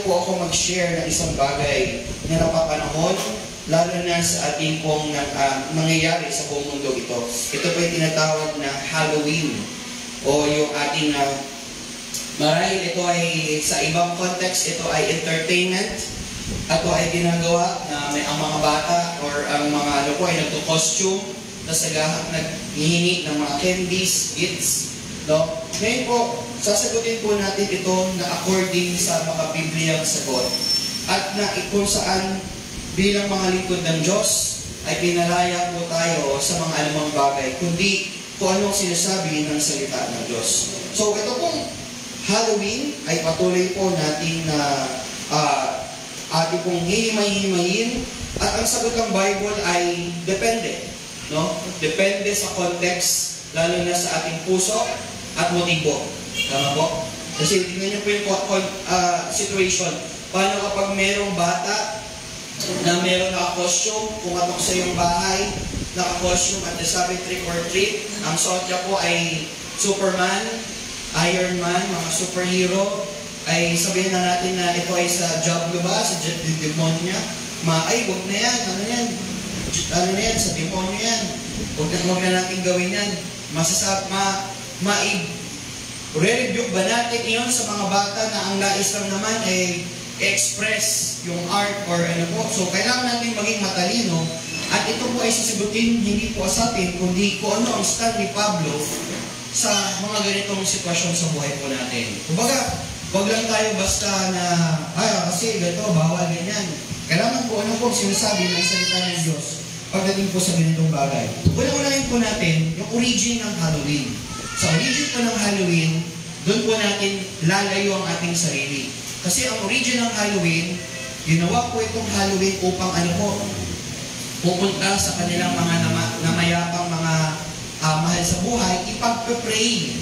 po ako mag-share ng isang bagay na napapanahon, lalo na sa ating pong nangyayari sa buong mundo ito. Ito po yung tinatawag na Halloween o yung ating marahil ito ay sa ibang context, ito ay entertainment. Ito ay ginagawa na may ang mga bata or ang mga ano po ay nagto-costume, tapos naghihingi ng mga candies, gifts. No? Ngayon po, sasagutin po natin ito na according sa mga Bibliang sagot. At na kung saan bilang mga lingkod ng Diyos ay pinalaya po tayo sa mga anumang bagay, kundi kung anong sinasabi ng salita ng Diyos. So ito pong Halloween ay patuloy po natin na ating pong hihimay-himayin, at ang sagot ng Bible ay depende. No? Depende sa context, lalo na sa ating puso at motibo. Tama po? Kasi tingnan niyo po yung situation. Paano kapag mayroong bata na mayroong naka-costume, pumatok sa iyong bahay, naka-costume at nasabi trick or treat, ang suot niya po ay Superman, Iron Man, mga superhero, ay sabihin na natin na ito ay sa Diablo ba, sa demonyo niya, ay huwag na yan, ano na yan, sa demonyo yan, huwag na natin gawin yan, re-rebuke ba natin iyon sa mga bata na ang nais lang naman ay express yung art or ano po. So kailangan natin maging matalino, at ito po ay sasagutin hindi po sa atin, kundi kung ano ang stand ni Pablo sa mga ganitong sitwasyon sa buhay po natin. Kumbaga, wag lang tayo basta na, kasi ganito, bawal ganyan. Kailangan po ano po sinasabi ng salita ng Diyos pagdating po sa ganitong bagay. Una-unahin po natin yung origin ng Halloween. Sa origin po ng Halloween, doon po natin lalayo ang ating sarili. Kasi ang origin ng Halloween, ginawa po itong Halloween upang ano po, pupunta sa kanilang mga namayapang mga mahal sa buhay, ipagpe-pray.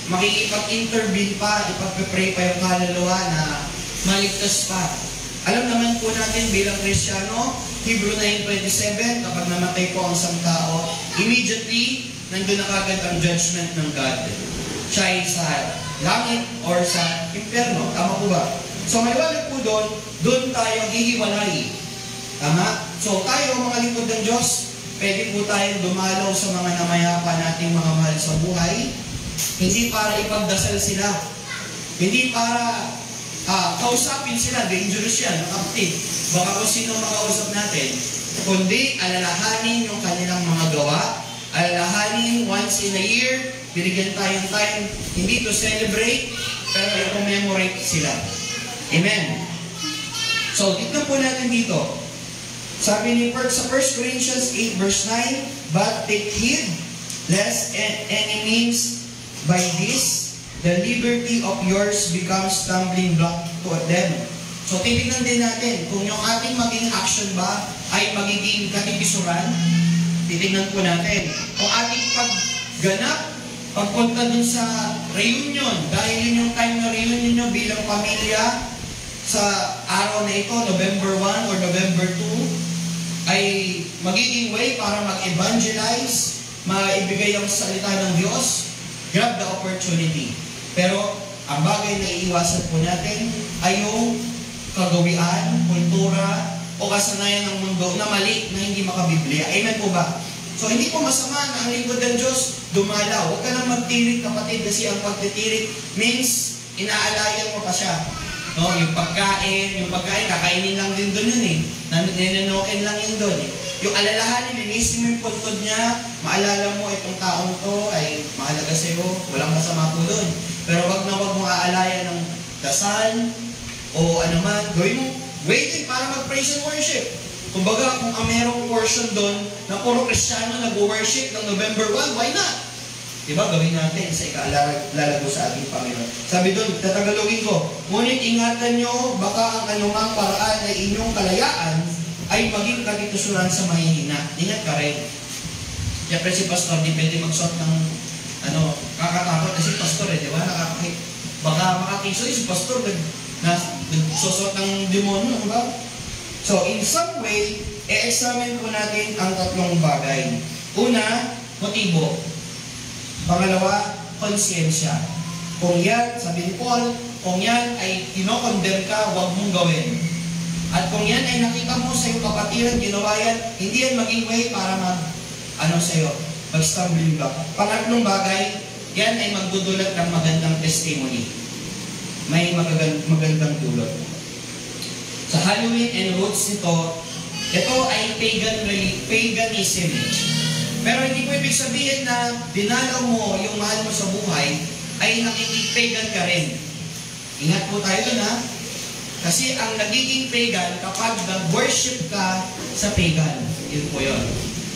Makikipag-intervene pa, ipagpe-pray pa yung kaluluwa na maligtas pa. Alam naman po natin bilang Kristiyano, Hebrew 9:27, kapag namatay po ang isang tao, immediately, nandun na kagad ang judgment ng God. Siya ay sa langit or sa impyerno. Tama po ba? So may wala po doon tayo hihiwalay. Tama? So tayo, mga lingkod ng Diyos, pwede po tayong dumalaw sa mga namayapa nating mga mahal sa buhay, hindi para ipagdasal sila, hindi para kausapin sila, dangerous yan, makapatid. Baka kung sino makausap natin, kundi alalahanin yung kanilang mga gawa, alalahanin once in a year, binigyan tayong time, hindi to celebrate, pero i-commemorate sila. Amen. So, tignan po natin dito. Sabi ni sa 1 Corinthians 8 verse 9, but take heed, lest any means by this, the liberty of yours becomes stumbling block to them. So, titignan din natin kung yung ating maging action ba ay magiging katibisuran. Titignan po natin kung ating pagganap, pagpunta dun sa reunion, dahil yun yung time na reunion nyo bilang pamilya sa araw na ito, November 1 or November 2, ay magiging way para mag-evangelize, maibigay ang salita ng Diyos, grab the opportunity. Pero, ang bagay na iiwasan po natin ay yung kagawian, kultura, o kasanayan ng mundo na mali, na hindi makabiblia. Amen po ba? So, hindi po masama na ang lingkod ng Diyos dumalaw. Huwag ka nang magtirik, kapatid, kasi ang pagtitirik means inaalayan mo pa siya. No? Yung pagkain, kakainin lang din doon yun eh. Ninanokin lang yun doon eh. Yung alalahanin, inisip mo yung puntod niya, maalala mo itong taong to ay mahalaga sa'yo, walang masama po doon. Pero wag na wag mo aalayan ng dasal o ano man, gawin mo, waiting para mag-praise and worship. Kumbaga, kung ang merong portion doon na puro Kristiyano nag-worship ng November 1, why not? Diba, gawin natin sa ikaalalago sa ating Panginoon. Sabi doon, tatagalogin ko, ngunit ingatan nyo, baka ang anumang paraan na inyong kalayaan ay maging katitusuran sa mahihina. Ingat ka rin. Siyempre si Pastor, di pwede magsuot ng kakatakot kasi Pastor di ba? Baka makakisoy si Pastor nagsusot ng demonyo, di ba? So, in some way, e-examine po natin ang tatlong bagay. Una, motibo. Pangalawa, konsyensya. Kung yan, sabi ni Paul, kung yan ay kinokondem ka, huwag mong gawin. At kung yan ay nakita mo sa iyong kapatiran, ginawa yan, hindi yan maging way para sa'yo, mag-stumbling block. Pangatlong bagay, yan ay magdudulot ng magandang testimony. May magandang dulot. Sa Halloween and roots nito, ito ay paganism. Pero hindi ko ibig sabihin na dinalaw mo yung mahal mo sa buhay, ay nakikip-pagan ka rin. Ingat po tayo dun, ha? Kasi ang nagiging pagan kapag nag-worship ka sa pagan. Yun po yun.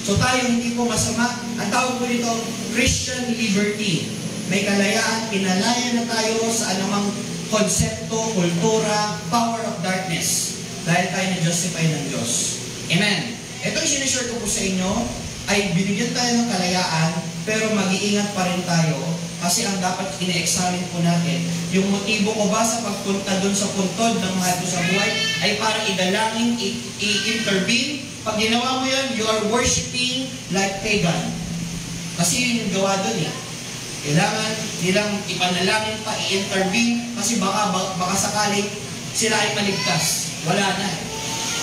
So tayo hindi po masama. Ang tawag po dito, Christian liberty. May kalayaan, pinalaya na tayo sa anumang konsepto, kultura, power of darkness. Dahil tayo na-justify ng Diyos. Amen. Ito yung sinishare ko po sa inyo, ay binigyan tayo ng kalayaan, pero mag-iingat pa rin tayo, kasi ang dapat ine-examine po natin, yung motibo ko ba sa pagpunta dun sa puntod ng mahal ko sa buhay, ay para idalangin, i-intervene. Pag ginawa mo yan, you are worshiping like pagan. Kasi yun yung gawa dun eh. Kailangan nilang ipanalangin pa, i-intervene, kasi baka sakaling sila ay maligtas. Wala na.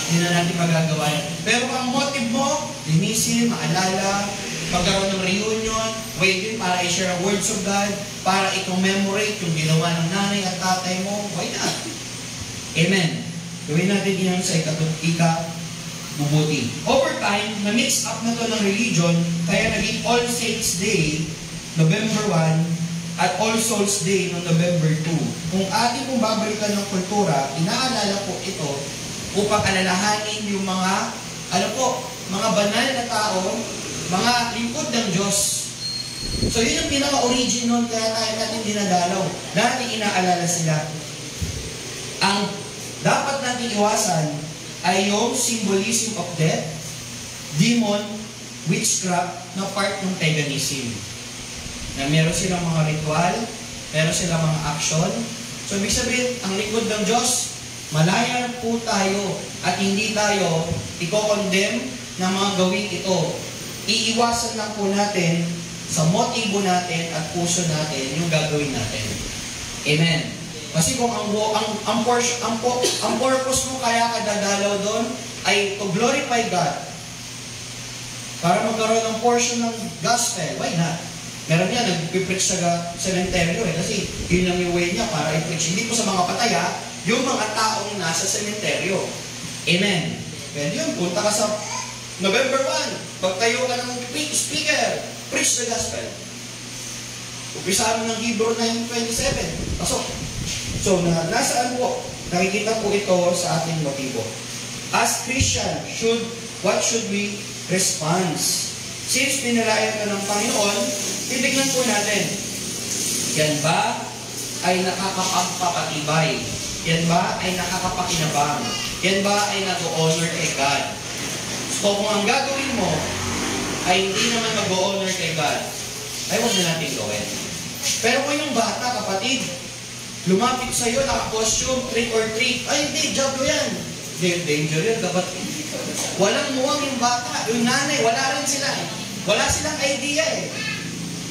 Hindi na natin magagawa yan. Pero ang motive mo, linisin, maalala, magkaroon ng reunion, way din para i-share ang words of God, para i-commemorate yung ginawa ng nanay at tatay mo, why not? Amen. Gawin natin yan sa ika-bubuti. Over time, na-mix up na to ng religion, kaya naging All Saints Day, November 1, at All Souls Day noong November 2. Kung ating kong babalikan ng kultura, inaalala ko ito upang alalahanin yung mga, mga banal na tao, mga lingkod ng Diyos. So yun yung pinaka-origin nun, kaya tayo natin dinadalaw. Natin inaalala sila. Ang dapat natin iwasan ay yung symbolism of death, demon, witchcraft na part ng paganism. Na meron silang mga ritual, meron silang mga action. So, ibig sabihin, ang lingkod ng Diyos, malaya po tayo at hindi tayo i-condemn ng mga gawin ito. Iiwasan lang po natin sa motibo natin at puso natin yung gagawin natin. Amen. Kasi kung ang purpose mo kaya ka dadalaw doon ay to glorify God, para magkaroon ng portion ng gospel, why not? Meron niya, nag-preach sa sementeryo kasi yun lang yung way niya para i-preach. Hindi po sa mga patay, yung mga taong nasa sementeryo. Amen. Pwede yun, punta ka sa November 1, pagtayo ka ng speaker, preach the gospel. Umpisa mo ng Hebrew 9:27. Pasok. So, nasaan po? Nakikita po ito sa ating motibo. As Christian, what should we respond? Since pinalaya ka ng Panginoon, titignan po natin, yan ba ay nakakapagpapatibay? Yan ba ay nakakapakinabang? Yan ba ay nag-honor kay God? So kung ang gagawin mo ay hindi naman mag-honor kay God, ay huwag na natin gawin. Pero kung yung bata, kapatid, lumapit sa iyo, naka-costume, trick or treat, ay hindi, job ko yan. Danger yun, kapatid. Walang muwang yung bata, yung nanay, wala rin sila eh. Wala silang idea eh.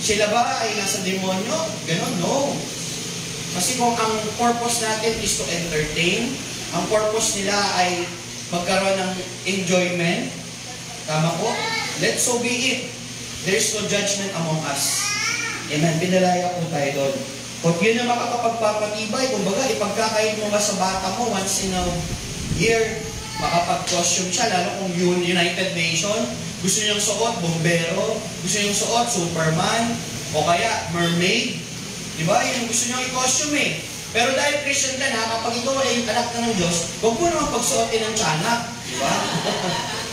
Sila ba ay nasa demonyo? Ganon, no. Kasi kung ang purpose natin is to entertain, ang purpose nila ay magkaroon ng enjoyment, tama po? Let so be it. There is no judgment among us. Amen. Pinalaya po tayo doon. Kung yun na makakapagpapatibay, kumbaga, ipagkakain mo ba sa bata mo once in a year, makapag-costume siya, lalo kung United Nation, gusto niyang suot, bombero, gusto niyang suot, Superman, o kaya mermaid. Diba? Yun gusto niyang i-costume eh. Pero dahil Christian ka na, kapag ikaw ay yung anak ka ng Diyos, huwag mo naman pagsuotin ng tiyanak. Diba?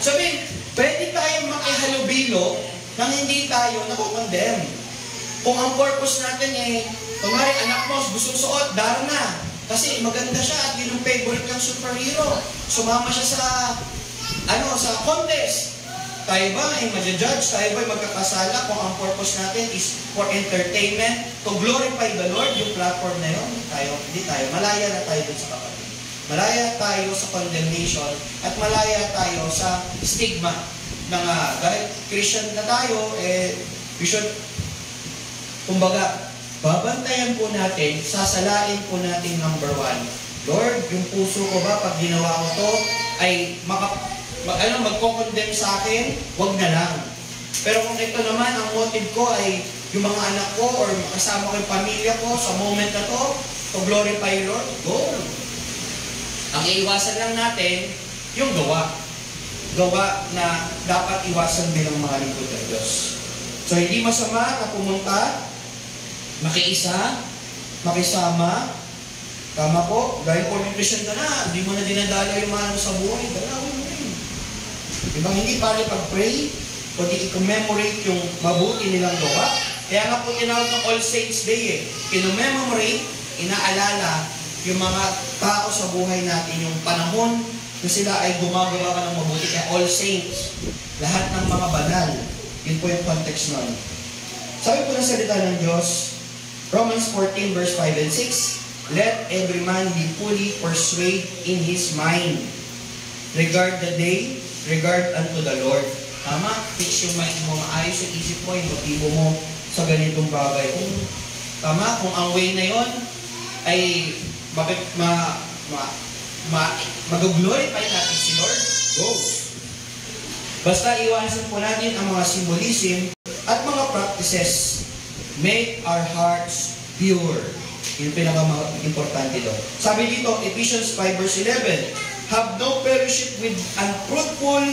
Sabihin, pwede tayong makihalubilo nang hindi tayo nakukondem. Kung ang purpose natin eh, kumari anak mo gusto suot, dara na. Kasi maganda siya at yun ang favorite ng superhero. Sumama siya sa contest. Tayo ba ay ma-judge? Tayo ba ay magkakasala kung ang purpose natin is for entertainment, to glorify the Lord, yung platform na yun? Hindi tayo. Malaya na tayo dun sa kapatid. Malaya tayo sa condemnation at malaya tayo sa stigma na dahil Christian na tayo, we should, kumbaga, babantayan po natin, sasalain po natin number 1. Lord, yung puso ko ba, pag ginawa ko to, ay magko-condemn sa akin, wag na lang. Pero kung ito naman, ang motive ko ay yung mga anak ko or kasama ko yung pamilya ko sa moment na to glorify Lord, go. Ang iiwasan lang natin, yung gawa. Gawa na dapat iwasan bilang mga lingkod ng Diyos. So, hindi masama na pumunta, makiisa, makisama, tama po, dahil po may Christian ka na, hindi mo na dinadala yung mga sa buhay, dalawin mo rin. Ibang hindi pala pag-pray, kundi i-commemorate yung mabuti nilang gawa. Kaya nga po tinawag ng All Saints Day Kinomemorate, inaalala yung mga tao sa buhay natin, yung panahon na sila ay gumagawa ka ng mabuti. Kaya All Saints, lahat ng mga banal, yun po yung context nun. Sabi po ng salita ng Diyos, Romans 14 verse 5 and 6, let every man be fully persuaded in his mind. Regard the day, regard unto the Lord. Tama? Fix yung mind mo, maayos yung isip mo, yung motibo mo sa ganitong bagay. Kung ang way na yon ay mag-glorify natin si Lord, go. Basta iwasan po natin ang mga symbolism at mga practices. Make our hearts pure. Yung pinaka-importante doon. Sabi dito, Ephesians 5 verse 11, have no fellowship with unfruitful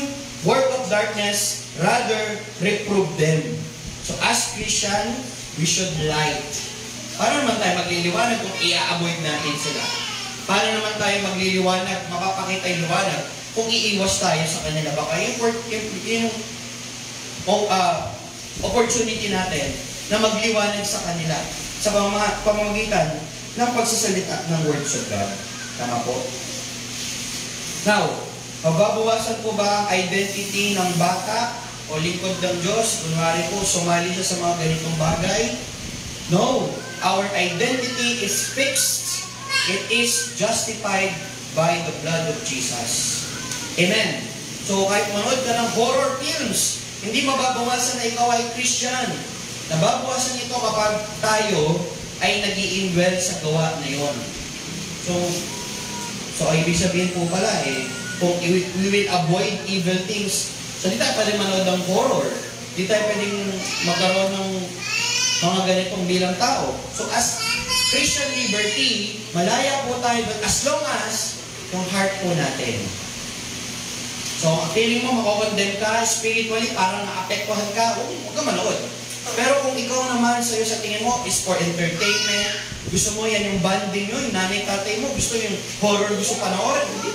work of darkness, rather reprove them. So as Christian, we should light. Paano naman tayo magliliwanag kung i-avoid natin sila? Paano naman tayo magliliwanag, mapapakita yung liwanag kung iiwas tayo sa kanila? Baka yung opportunity natin na magliwanag sa kanila sa pamamagitan ng pagsasalita ng words of God. Tama po? Now, mababawasan po ba ang identity ng bata o lingkod ng Diyos? Kunwari po, sumali siya sa mga ganitong bagay? No. Our identity is fixed. It is justified by the blood of Jesus. Amen. So, kahit manood ka ng horror films, hindi mababawasan na ikaw ay Christian. Nababawasan ito kapag tayo ay nag-i-indwell sa gawa na yon. So ibig sabihin po pala kung we will avoid evil things, so di tayo pwede manood ng horror. Di tayo pwedeng magkaroon ng mga ganitong bilang tao. So as Christian liberty, malaya po tayo doon as long as yung heart po natin. So, feeling mo makokondemn ka, spiritually, parang naapektuhan ka, huwag ka manood. Pero kung ikaw naman sa'yo sa tingin mo is for entertainment, gusto mo yan yung bonding nyo, yung nanay tatay mo, gusto yung horror, gusto panoorin, hindi.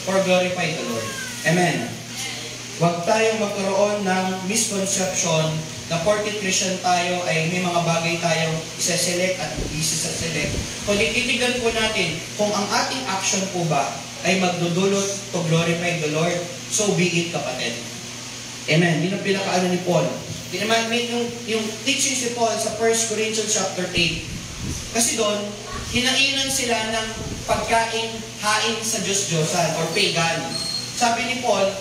For glorify the Lord. Amen. Huwag tayong magkaroon ng misconception na porket Christian tayo ay may mga bagay tayong isa-select at isa-select. Kung titigan po natin kung ang ating action po ba ay magdudulot to glorify the Lord, so be it, kapatid. Amen. Yun ang pinakaano ni Paul. Yung teachings ni Paul sa 1 Corinthians chapter 8. Kasi doon, hinainan sila ng pagkain-hain sa Diyos-Diyosan or pagan. Sabi ni Paul,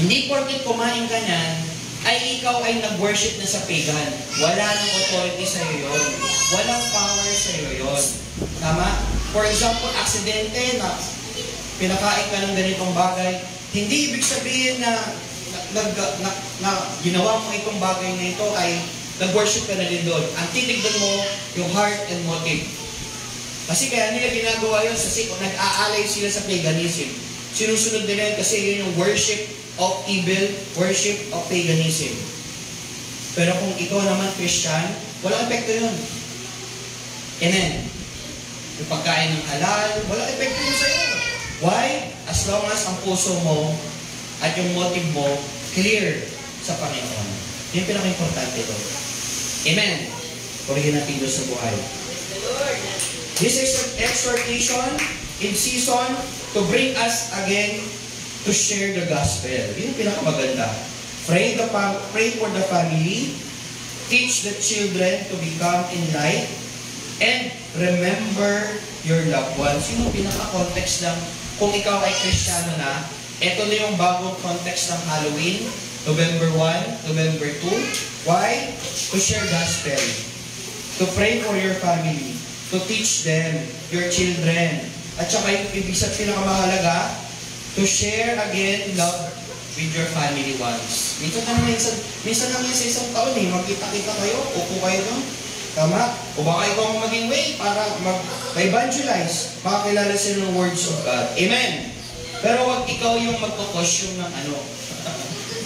hindi porket kumain ka niyan, ay ikaw ay nag-worship na sa pagan. Wala nang authority sa iyo yun. Walang power sa iyo yun. Tama? For example, aksidente na pinakain ka ng ganitong bagay, hindi ibig sabihin na ginawa mo itong bagay na ito ay nag-worship ka na din doon. Ang titignan mo yung heart and motive. Kasi kaya nila ginagawa yun kasi kung nag-aalay sila sa paganism, sinusunod nila yun kasi yun yung worship of evil, worship of paganism. Pero kung ikaw naman Christian, walang epekto yun. Amen. Yung pagkain ng halal, walang epekto yun sa'yo. Why? As long as ang puso mo at yung motive mo clear sa Panginoon. Yung pinaka-importante ito. Amen. Purihin natin Diyos sa buhay. This is an exhortation in season to bring us again to share the gospel. Yun yung pinakamaganda. Pray for the family, teach the children to become enlightened, and remember your loved ones. Yun yung pinaka-context ng kung ikaw ay Kristiyano na, ito na yung bagong context ng Halloween, November 1, November 2. Why? To share gospel. to pray for your family, to teach them, your children. At saka yung ibig sabihin pinakamahalaga, to share again love with your family once. Minsan lang yan sa isang taon magkita-kita kayo, upo kayo doon. Tama? O baka ikaw maging way para mag-evangelize, makakilala sila ng words of God. Amen? Pero wag ikaw yung magkakosyon ng ano.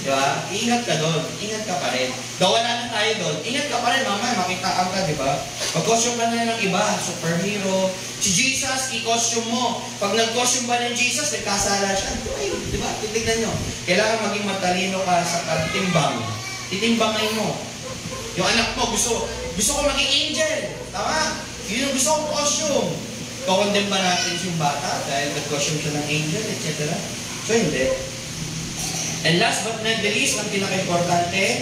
Diba? Ingat ka doon. Ingat ka pa rin. Daw wala na tayo doon. Ingat ka pa rin. Mamaya makitaan ka, diba? Mag-costume ka na ng iba. Superhero. Si Jesus, i-costume mo. Pag nag-costume ba ng Jesus, nagkasala siya. Ay, diba? Titignan nyo. Kailangan maging matalino ka sa pagtimbang. Titimbangay mo. Yung anak mo, gusto ko maging angel. Tama? Yun yung gusto kong costume. Kukondem ba natin yung bata dahil nag-costume siya ng angel, etc.? So, hindi. And last but not the least, ang pinaka-importante,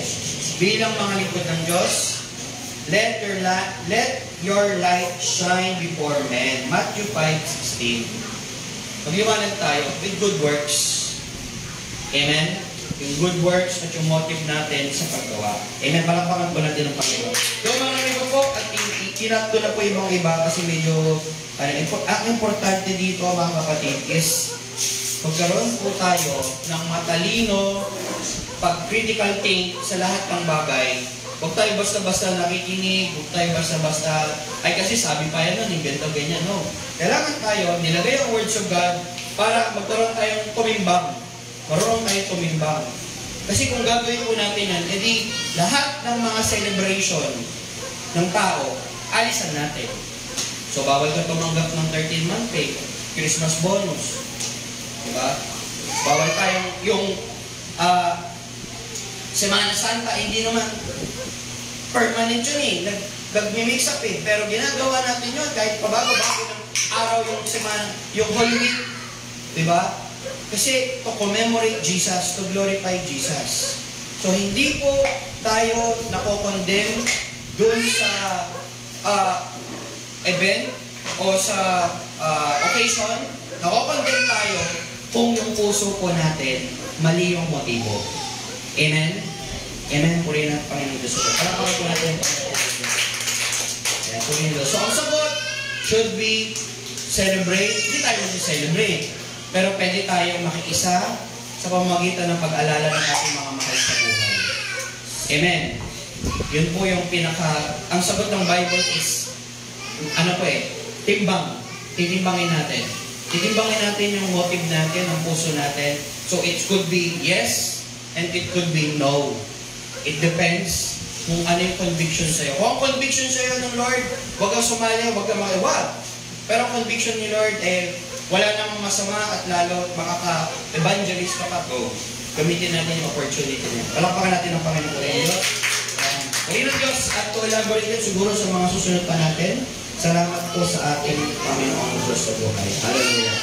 bilang mga lingkod ng Diyos, let your light shine before men. Matthew 5:16. Magliwanag tayo with good works. Amen? Yung good works at yung motive natin sa paggawa. Amen? Palakpakan po natin ang Panginoon. Yung mga iba po, at kinat ko na po yung mga iba kasi medyo, ang importante dito mga kapatid is, magkaroon po tayo ng matalino pag-critical think sa lahat ng bagay. Huwag tayo basta-basta nakikinig, huwag tayo basta-basta, ay kasi sabi pa yan nun, invento ganyan, no. Kailangan tayo, nilagay ang words of God para magkaroon tayong tumimbang. Marunong tayo tumimbang. Kasi kung gagawin po natin yan, edi lahat ng mga celebration ng tao, alisan natin. So, bawal ka tumanggap ng 13-month pay, Christmas bonus, diba? Bawal tayong yung Semana Santa, hindi naman permanent yun nag-mix up pero ginagawa natin yun kahit pabago-bago ng araw yung semana, yung Holy Week, diba? Kasi to commemorate Jesus, to glorify Jesus. So hindi po tayo nako-condemn dun sa event o sa occasion. Nako-condemn tayo kung yung puso po natin mali yung motibo. Amen? Amen? Purihin ang Panginoon Diyos. Palakpakan po natin yung Panginoon Diyos. Ayan, purihin Diyos. So, ang sagot, should we celebrate? Hindi tayo mag-celebrate. Pero pwede tayong makikisa sa pamamagitan ng pag-alala ng ating mga mahal sa buhay. Amen? Yun po yung ang sagot ng Bible is, timbang. Titimbangin natin. Titimbangin natin yung motive natin, ang puso natin. So, it could be yes, and it could be no. It depends kung ano yung conviction sa'yo. Kung ang conviction sa'yo ng Lord, huwag kang sumali, huwag kang makiwag. Pero ang conviction ni Lord, wala nang masama at lalo makaka-evangelist ka pa. So, gamitin natin yung opportunity niya. Palakpakan natin ang Panginoon ko rin. Panginoon Diyos, at to elaborate siguro sa mga susunod pa natin, salamat po sa ating Panginoon Diyos sa buhay. Hallelujah.